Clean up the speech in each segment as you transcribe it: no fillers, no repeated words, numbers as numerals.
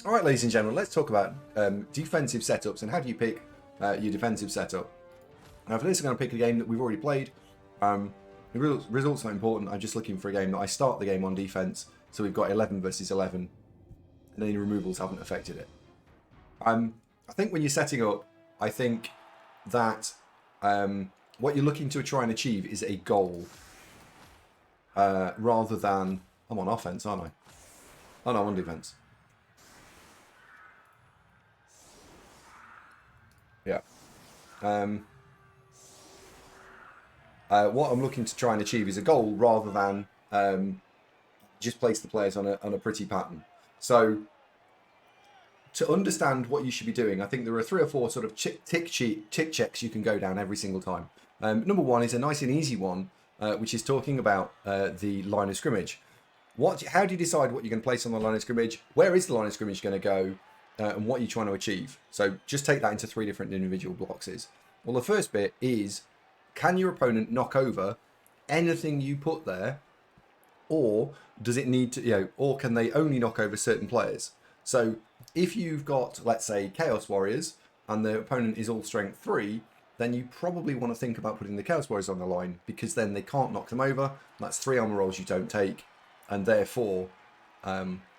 All right, ladies and gentlemen, let's talk about defensive setups and how do you pick your defensive setup. Now, for this, I'm going to pick a game that we've already played. The results are not important. I'm just looking for a game that I start the game on defense, so we've got 11 versus 11, and any removals haven't affected it. I think when you're setting up, I think that what you're looking to try and achieve is a goal, rather than... I'm on offense, aren't I? Oh no, I'm on defense. Yeah. What I'm looking to try and achieve is a goal rather than just place the players on a pretty pattern. So to understand what you should be doing, I think there are 3 or 4 sort of tick checks you can go down every single time. Number one is a nice and easy one, which is talking about the line of scrimmage. How do you decide what you're going to place on the line of scrimmage? Where is the line of scrimmage going to go? And what you're trying to achieve. So just take that into 3 different individual boxes. Well, the first bit is, can your opponent knock over anything you put there, or does it need to, or can they only knock over certain players? So if you've got, let's say, Chaos Warriors, and the opponent is all strength 3, then you probably want to think about putting the Chaos Warriors on the line, because then they can't knock them over. That's 3 armor rolls you don't take, and therefore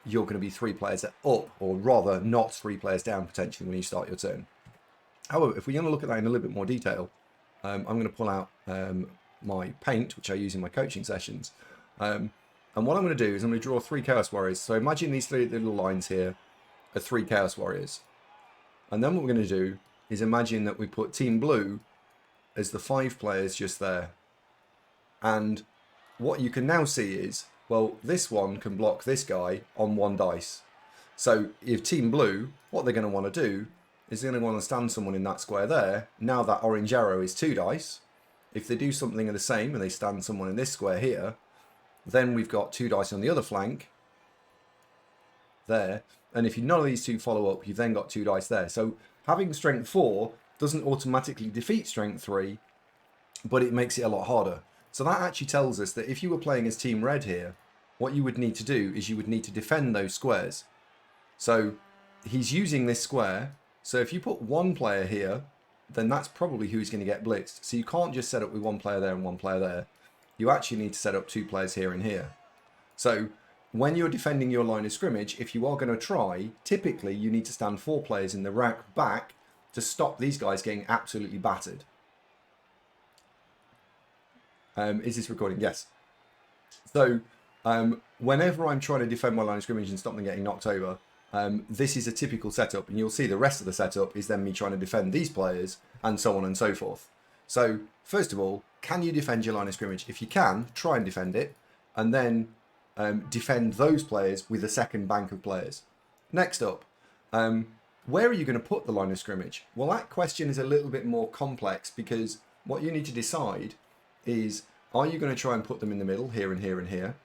you're going to be 3 players up, or rather not 3 players down potentially when you start your turn. However, if we're going to look at that in a little bit more detail, I'm going to pull out my paint, which I use in my coaching sessions. And what I'm going to do is I'm going to draw 3 Chaos Warriors. So imagine these 3 little lines here are 3 Chaos Warriors. And then what we're going to do is imagine that we put Team Blue as the 5 players just there. And what you can now see is, well, this one can block this guy on 1 dice. So if Team Blue, what they're going to want to do is they're going to want to stand someone in that square there. Now that orange arrow is 2 dice. If they do something of the same and they stand someone in this square here, then we've got 2 dice on the other flank there. And if none of these 2 follow up, you've then got 2 dice there. So having strength 4 doesn't automatically defeat strength 3, but it makes it a lot harder. So that actually tells us that if you were playing as Team Red here, what you would need to do is you would need to defend those squares. So he's using this square. So if you put 1 player here, then that's probably who he's going to get blitzed. So you can't just set up with 1 player there and 1 player there. You actually need to set up 2 players here and here. So when you're defending your line of scrimmage, if you are going to try, typically you need to stand 4 players in the rack back to stop these guys getting absolutely battered. Is this recording? Yes. So whenever I'm trying to defend my line of scrimmage and stop them getting knocked over, this is a typical setup, and you'll see the rest of the setup is then me trying to defend these players and so on and so forth. So first of all, can you defend your line of scrimmage? If you can, try and defend it, and then defend those players with a second bank of players. Next up, where are you going to put the line of scrimmage? Well, that question is a little bit more complex, because what you need to decide is, are you going to try and put them in the middle, here and here and here,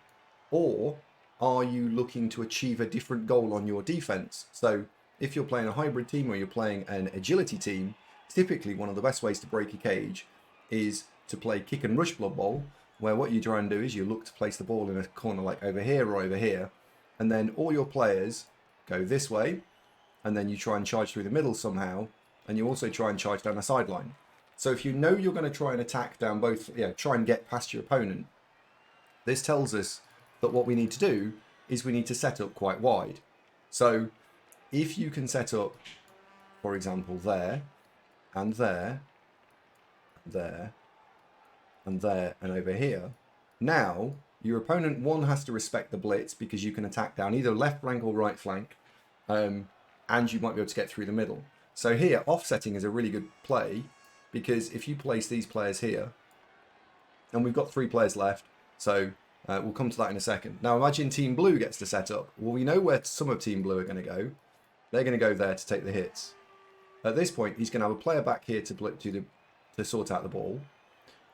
or are you looking to achieve a different goal on your defense? So if you're playing a hybrid team or you're playing an agility team, typically one of the best ways to break a cage is to play kick and rush Blood Bowl, where what you try and do is you look to place the ball in a corner like over here or over here, and then all your players go this way, and then you try and charge through the middle somehow, and you also try and charge down the sideline. So if you know you're going to try and attack down both, try and get past your opponent, this tells us that what we need to do is we need to set up quite wide. So if you can set up, for example, there, and there, there, and there, and over here, now your opponent, 1, has to respect the blitz, because you can attack down either left flank or right flank, and you might be able to get through the middle. So here, offsetting is a really good play, because if you place these players here, and we've got 3 players left, so we'll come to that in a second. Now imagine Team Blue gets to set up. Well, we know where some of Team Blue are going to go. They're going to go there to take the hits. At this point, he's going to have a player back here to sort out the ball.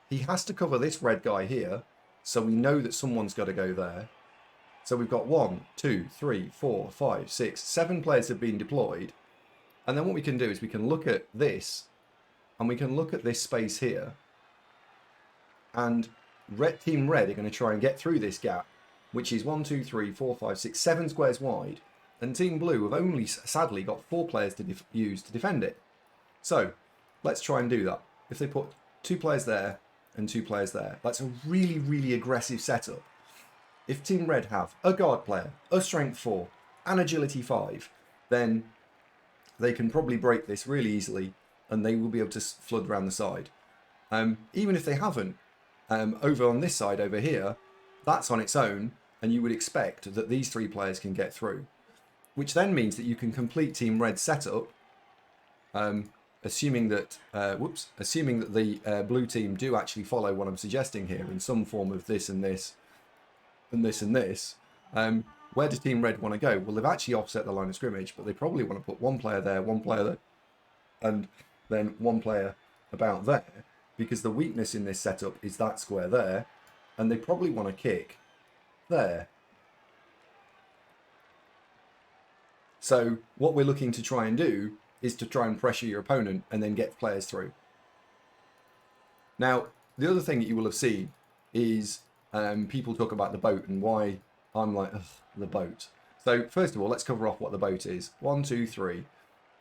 He has to cover this red guy here, so we know that someone's got to go there. So we've got 1, 2, 3, 4, 5, 6, 7 players have been deployed. And then what we can do is we can look at this, and we can look at this space here, and Team Red are going to try and get through this gap, which is 1, 2, 3, 4, 5, 6, 7 squares wide, and Team Blue have only sadly got 4 players to use to defend it. So let's try and do that. If they put 2 players there and 2 players there, that's a really, really aggressive setup. If Team Red have a guard player, a strength 4, and agility 5, then they can probably break this really easily, and they will be able to flood around the side. Even if they haven't, over on this side over here, that's on its own, and you would expect that these 3 players can get through, which then means that you can complete Team Red's setup, assuming that the blue team do actually follow what I'm suggesting here in some form of this and this and this and this. Where does Team Red want to go? Well, they've actually offset the line of scrimmage, but they probably want to put 1 player there, 1 player there, and then 1 player about there, because the weakness in this setup is that square there, and they probably want to kick there. So what we're looking to try and do is to try and pressure your opponent and then get players through. Now, the other thing that you will have seen is people talk about the boat and why I'm like, ugh, the boat. So first of all, let's cover off what the boat is. 1, 2, 3.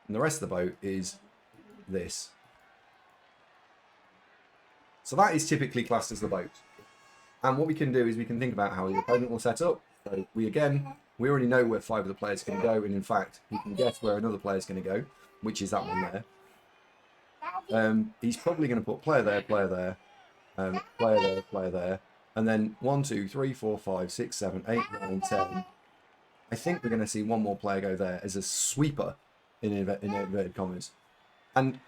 And the rest of the boat is this. So that is typically classed as the boat. And what we can do is we can think about how the opponent will set up. So we already know where 5 of the players can go, and in fact, we can guess where another player is going to go, which is that one there. He's probably going to put player there, player there, player there, player there, and then 1, 2, 3, 4, 5, 6, 7, 8, 9, 10. I think we're going to see 1 more player go there as a sweeper in inverted commas, and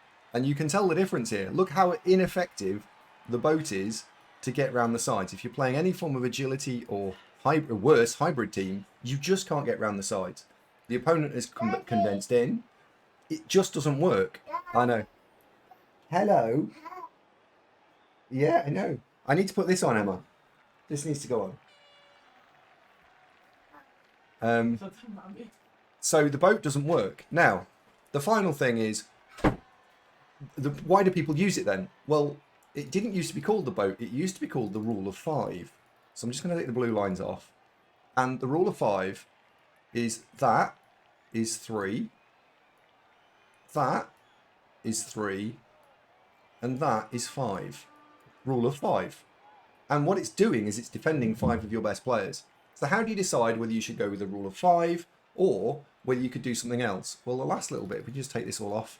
you can tell the difference here. Look how ineffective the boat is to get around the sides. If you're playing any form of agility or worse hybrid team, you just can't get around the sides. The opponent is condensed in. It just doesn't work. I know. Hello. Yeah, I know. I need to put this on, Emma. This needs to go on. So the boat doesn't work. Now, the final thing is, why do people use it then? Well, it didn't used to be called the boat. It used to be called the rule of 5. So I'm just going to take the blue lines off. And the rule of 5 is that is 3, that is 3, and that is 5. Rule of 5. And what it's doing is it's defending 5 of your best players. So how do you decide whether you should go with the rule of 5 or whether you could do something else? Well, the last little bit, if we just take this all off.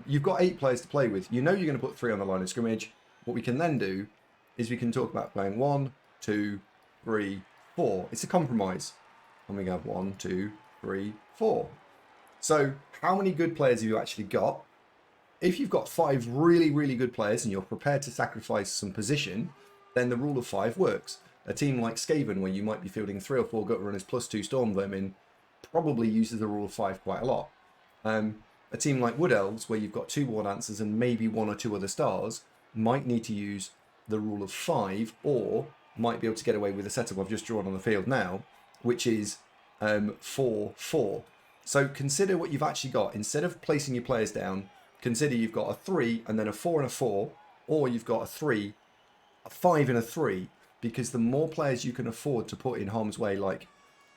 You've got 8 players to play with. You know you're going to put 3 on the line of scrimmage. What we can then do is we can talk about playing 1, 2, 3, 4. It's a compromise. And we have 1, 2, 3, 4. So how many good players have you actually got? If you've got 5 really, really good players and you're prepared to sacrifice some position, then the rule of 5 works. A team like Skaven, where you might be fielding 3 or 4 gut runners plus 2 storm vermin, probably uses the rule of 5 quite a lot. A team like Wood Elves, where you've got 2 War Dancers and maybe 1 or 2 other stars, might need to use the rule of 5, or might be able to get away with the setup I've just drawn on the field now, which is 4, 4. So consider what you've actually got. Instead of placing your players down, consider you've got a 3 and then a 4 and a 4, or you've got a 3, a 5 and a 3, because the more players you can afford to put in harm's way, like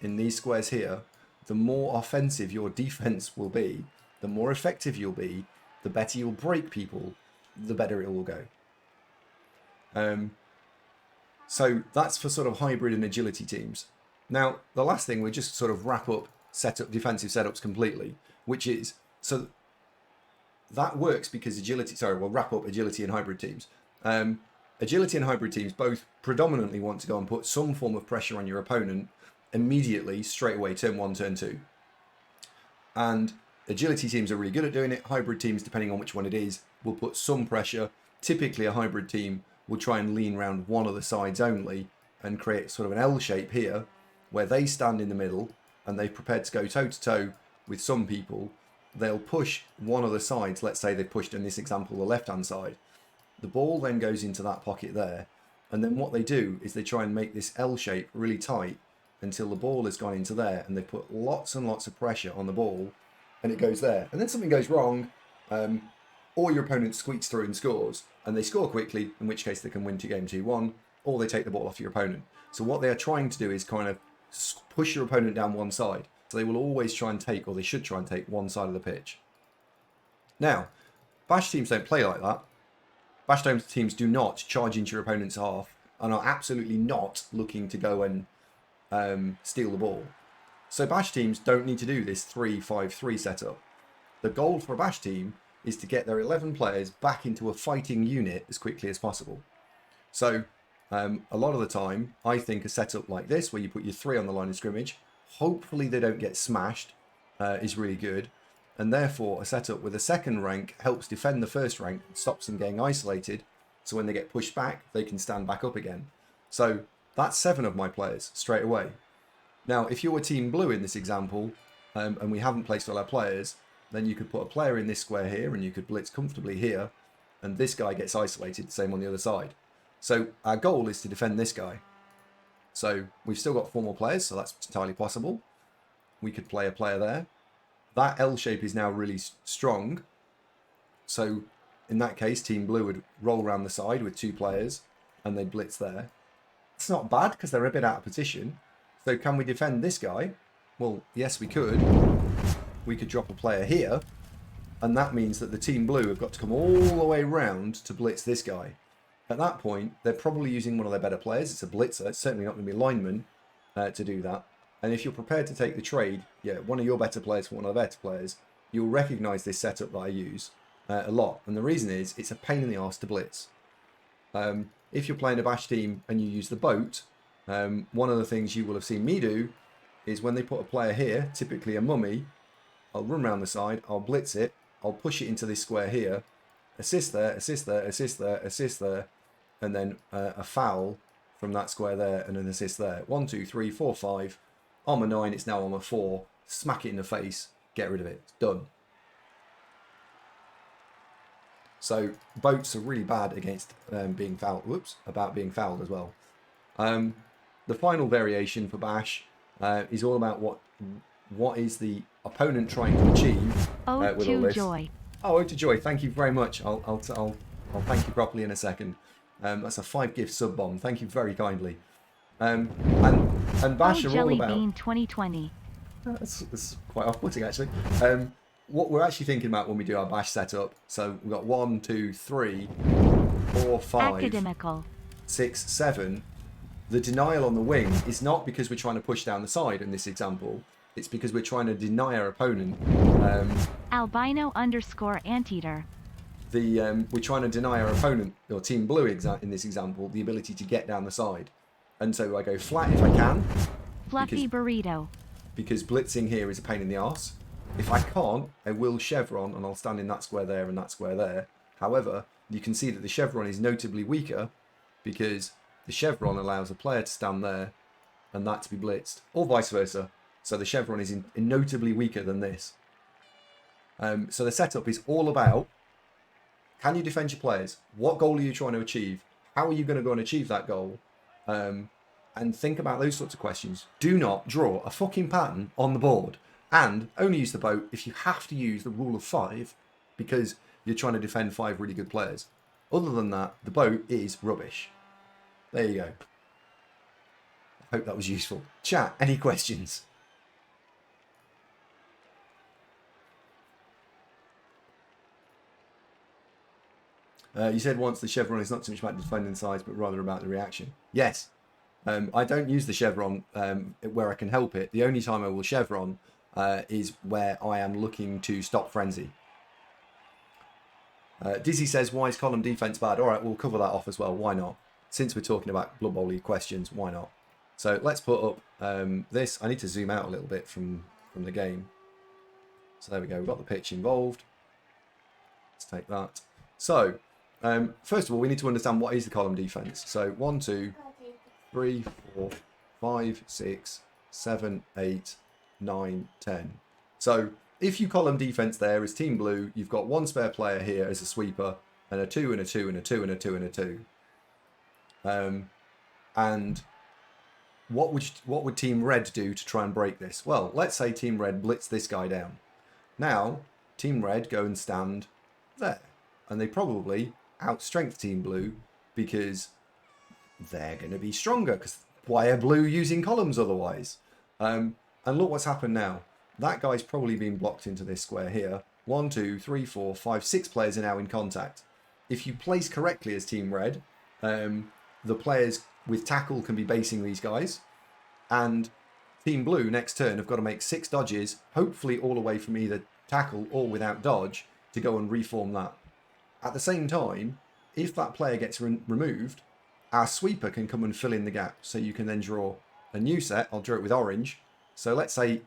in these squares here, the more offensive your defense will be, the more effective you'll be, the better you'll break people, the better it will go. So that's for sort of hybrid and agility teams. Now, the last thing, we'll just sort of wrap up defensive setups completely, which is, so that works because we'll wrap up agility and hybrid teams. Agility and hybrid teams both predominantly want to go and put some form of pressure on your opponent immediately, straight away, turn 1, turn 2. And agility teams are really good at doing it. Hybrid teams, depending on which one it is, will put some pressure. Typically, a hybrid team will try and lean around one of the sides only and create sort of an L shape here, where they stand in the middle and they're prepared to go toe-to-toe with some people. They'll push one of the sides. Let's say they pushed, in this example, the left-hand side. The ball then goes into that pocket there. And then what they do is they try and make this L shape really tight until the ball has gone into there, and they put lots and lots of pressure on the ball, and it goes there. And then something goes wrong, or your opponent squeaks through and scores, and they score quickly, in which case they can win 2 games 2-1, or they take the ball off your opponent. So what they are trying to do is kind of push your opponent down one side. So they will always try and take, or they should try and take, one side of the pitch. Now, Bash teams don't play like that. Bash teams do not charge into your opponent's half and are absolutely not looking to go and steal the ball. So Bash teams don't need to do this 3-5-3 setup. The goal for a Bash team is to get their 11 players back into a fighting unit as quickly as possible. So a lot of the time, I think a setup like this, where you put your 3 on the line of scrimmage, hopefully they don't get smashed, is really good. And therefore, a setup with a second rank helps defend the first rank and stops them getting isolated. So when they get pushed back, they can stand back up again. So that's 7 of my players straight away. Now, if you're team blue in this example, and we haven't placed all our players, then you could put a player in this square here, and you could blitz comfortably here, and this guy gets isolated, same on the other side. So our goal is to defend this guy. So we've still got 4 more players, so that's entirely possible. We could play a player there. That L shape is now really strong. So in that case, team blue would roll around the side with 2 players, and they'd blitz there. It's not bad because they're a bit out of position. So can we defend this guy? Well, yes, we could. We could drop a player here, and that means that the team blue have got to come all the way round to blitz this guy. At that point, they're probably using one of their better players. It's a blitzer. It's certainly not going to be a lineman to do that. And if you're prepared to take the trade, yeah, one of your better players for one of the better players, you'll recognise this setup that I use a lot. And the reason is, it's a pain in the arse to blitz. If you're playing a Bash team and you use the boat, one of the things you will have seen me do is when they put a player here, typically a mummy, I'll run around the side, I'll blitz it, I'll push it into this square here, assist there, assist there, assist there, assist there, and then a foul from that square there and an assist there. 1, 2, 3, 4, 5. Armour 9, it's now armour 4. Smack it in the face, get rid of it. It's done. So boats are really bad against being fouled. Whoops, about being fouled as well. The final variation for Bash is all about what is the opponent trying to achieve with all this. Joy. Oh, Ode to Joy. Thank you very much. I'll thank you properly in a second. That's a 5-gift sub bomb. Thank you very kindly. And Bash are all about. Bean 2020. That's quite off-putting actually. What we're actually thinking about when we do our Bash setup. So we've got 1, 2, 3, 4, 5, academical, 6, 7. The denial on the wing is not because we're trying to push down the side in this example. It's because we're trying to deny our opponent. Albino _ anteater. We're trying to deny our opponent, or Team Blue in this example, the ability to get down the side. And so I go flat if I can. Fluffy burrito. Because blitzing here is a pain in the arse. If I can't, I will chevron and I'll stand in that square there and that square there. However, you can see that the chevron is notably weaker because the chevron allows a player to stand there and that to be blitzed, or vice versa. So the chevron is notably weaker than this. So the setup is all about, can you defend your players? What goal are you trying to achieve? How are you going to go and achieve that goal? And think about those sorts of questions. Do not draw a fucking pattern on the board. And only use the boat if you have to use the rule of 5 because you're trying to defend 5 really good players. Other than that, the boat is rubbish. There you go. I hope that was useful. Chat, any questions? You said once the chevron is not so much about defending the sides, but rather about the reaction. Yes. I don't use the chevron where I can help it. The only time I will chevron is where I am looking to stop frenzy. Dizzy says, why is column defense bad? All right, we'll cover that off as well. Why not? Since we're talking about Blood Bowl League questions, why not? So let's put up this. I need to zoom out a little bit from the game. So there we go. We've got the pitch involved. Let's take that. So first of all, we need to understand what is the column defense. So 1, 2, 3, 4, 5, 6, 7, 8, 9, 10. So if you column defense there as Team Blue, you've got 1 spare player here as a sweeper, and a 2 and a 2 and a 2 and a 2 and a 2. And what would Team Red do to try and break this? Well, let's say Team Red blitz this guy down. Now, Team Red go and stand there. And they probably outstrength Team Blue because they're going to be stronger because why are blue using columns otherwise? And look what's happened now. That guy's probably been blocked into this square here. 1, 2, 3, 4, 5, 6 players are now in contact. If you place correctly as Team Red, the players with tackle can be basing these guys. And Team Blue next turn have got to make 6 dodges, hopefully all away from either tackle or without dodge, to go and reform that. At the same time, if that player gets removed, our sweeper can come and fill in the gap. So you can then draw a new set. I'll draw it with orange. So let's say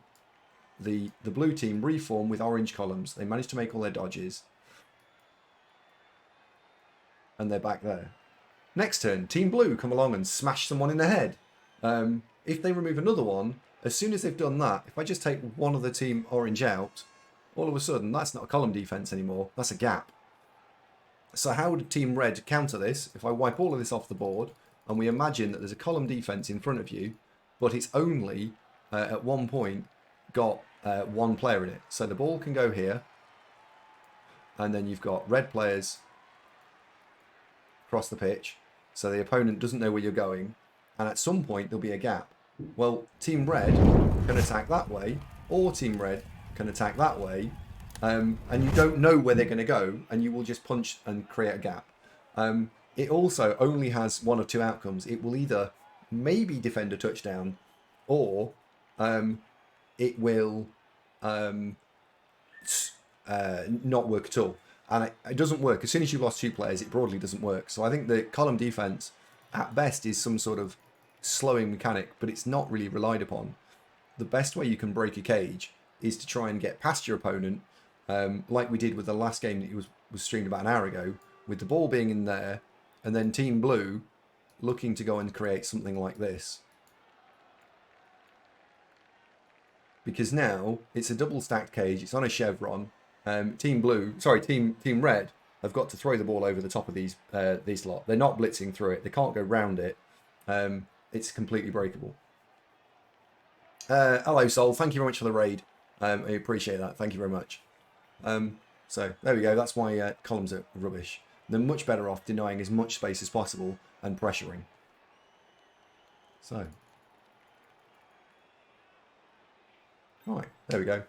the blue team reform with orange columns. They manage to make all their dodges. And they're back there. Next turn, Team Blue come along and smash someone in the head. If they remove another one, as soon as they've done that, if I just take one of the Team Orange out, all of a sudden, that's not a column defense anymore. That's a gap. So how would Team Red counter this? If I wipe all of this off the board, and we imagine that there's a column defense in front of you, but it's only, at one point, got one player in it. So the ball can go here, and then you've got red players across the pitch, so the opponent doesn't know where you're going, and at some point there'll be a gap. Well, Team Red can attack that way, or Team Red can attack that way, and you don't know where they're going to go, and you will just punch and create a gap. It also only has one of two outcomes. It will either maybe defend a touchdown, or it will not work at all. And it doesn't work. As soon as you've lost 2 players, it broadly doesn't work. So I think the column defense, at best, is some sort of slowing mechanic, but it's not really relied upon. The best way you can break a cage is to try and get past your opponent, like we did with the last game that was streamed about an hour ago, with the ball being in there, and then Team Blue looking to go and create something like this. Because now it's a double stacked cage, it's on a chevron. Team Red have got to throw the ball over the top of these lot. They're not blitzing through it. They can't go round it. It's completely breakable. Hello, Sol. Thank you very much for the raid. I appreciate that. Thank you very much. So there we go. That's why columns are rubbish. They're much better off denying as much space as possible and pressuring. So. Right, there we go.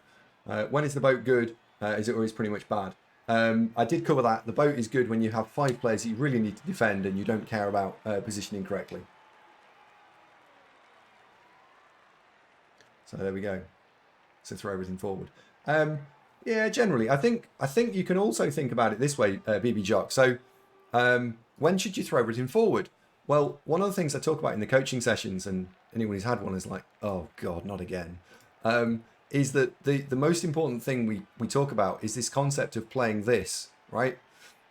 When is the boat good? Is it always pretty much bad? I did cover that. The boat is good when you have 5 players that you really need to defend and you don't care about positioning correctly. So there we go. So throw everything forward. Yeah, generally, I think you can also think about it this way, BB Jock. So when should you throw everything forward? Well, one of the things I talk about in the coaching sessions, and anyone who's had one is like, oh God, not again. Is that the most important thing we talk about is this concept of playing this, right?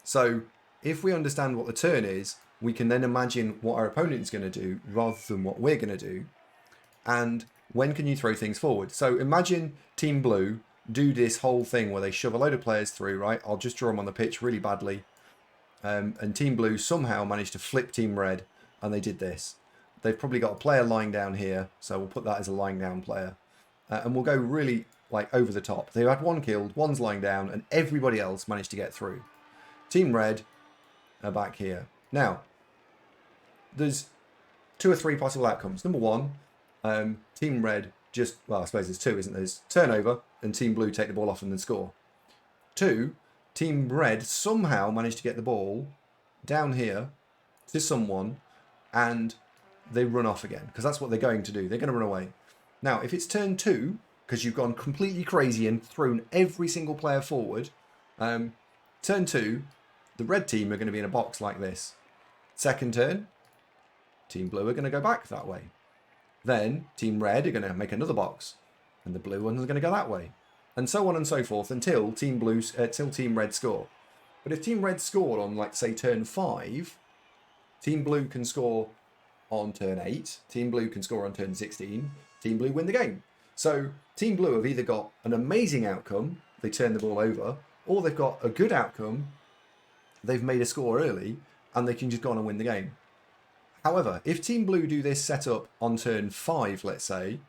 So if we understand what the turn is, we can then imagine what our opponent is going to do rather than what we're going to do. And when can you throw things forward? So imagine Team Blue do this whole thing where they shove a load of players through, right? I'll just draw them on the pitch really badly. And Team Blue somehow managed to flip Team Red, and they did this. They've probably got a player lying down here, so we'll put that as a lying down player. And we'll go really like over the top. They had 1 killed, 1's lying down, and everybody else managed to get through. Team Red are back here. Now, there's 2 or 3 possible outcomes. Number 1, Team Red just, well, I suppose there's 2, isn't there? There's turnover, and Team Blue take the ball off and then score. 2, Team Red somehow managed to get the ball down here to someone, and they run off again, because that's what they're going to do. They're going to run away. Now, if it's turn 2, because you've gone completely crazy and thrown every single player forward, turn 2, the red team are going to be in a box like this. Second turn, Team Blue are going to go back that way. Then Team Red are going to make another box, and the blue ones are going to go that way, and so on and so forth until Team Red score. But if Team Red scored on, like, say, turn 5, Team Blue can score on turn 8, Team Blue can score on turn 16, Team Blue win the game. So Team Blue have either got an amazing outcome, they turn the ball over, or they've got a good outcome, they've made a score early, and they can just go on and win the game. However, if Team Blue do this setup on turn 5, let's say,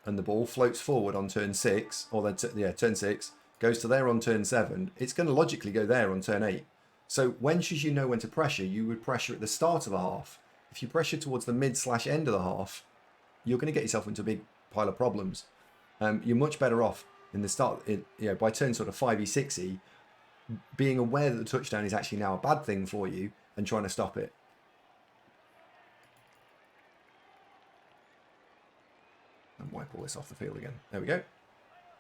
and the ball floats forward on turn 6, or then turn 6, goes to there on turn 7, it's going to logically go there on turn 8. So when should you know when to pressure? You would pressure at the start of a half. if you pressure towards the mid/end of the half, you're going to get yourself into a big pile of problems. You're much better off in the start, by turn sort of 5e, 6e, being aware that the touchdown is actually now a bad thing for you and trying to stop it. And wipe all this off the field again. There we go.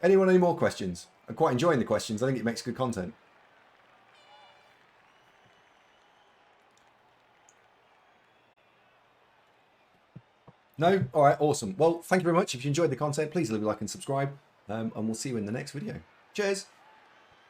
Anyone any more questions? I'm quite enjoying the questions. I think it makes good content. No? All right, awesome. Well, thank you very much. If you enjoyed the content, please leave a like and subscribe. And we'll see you in the next video. Cheers.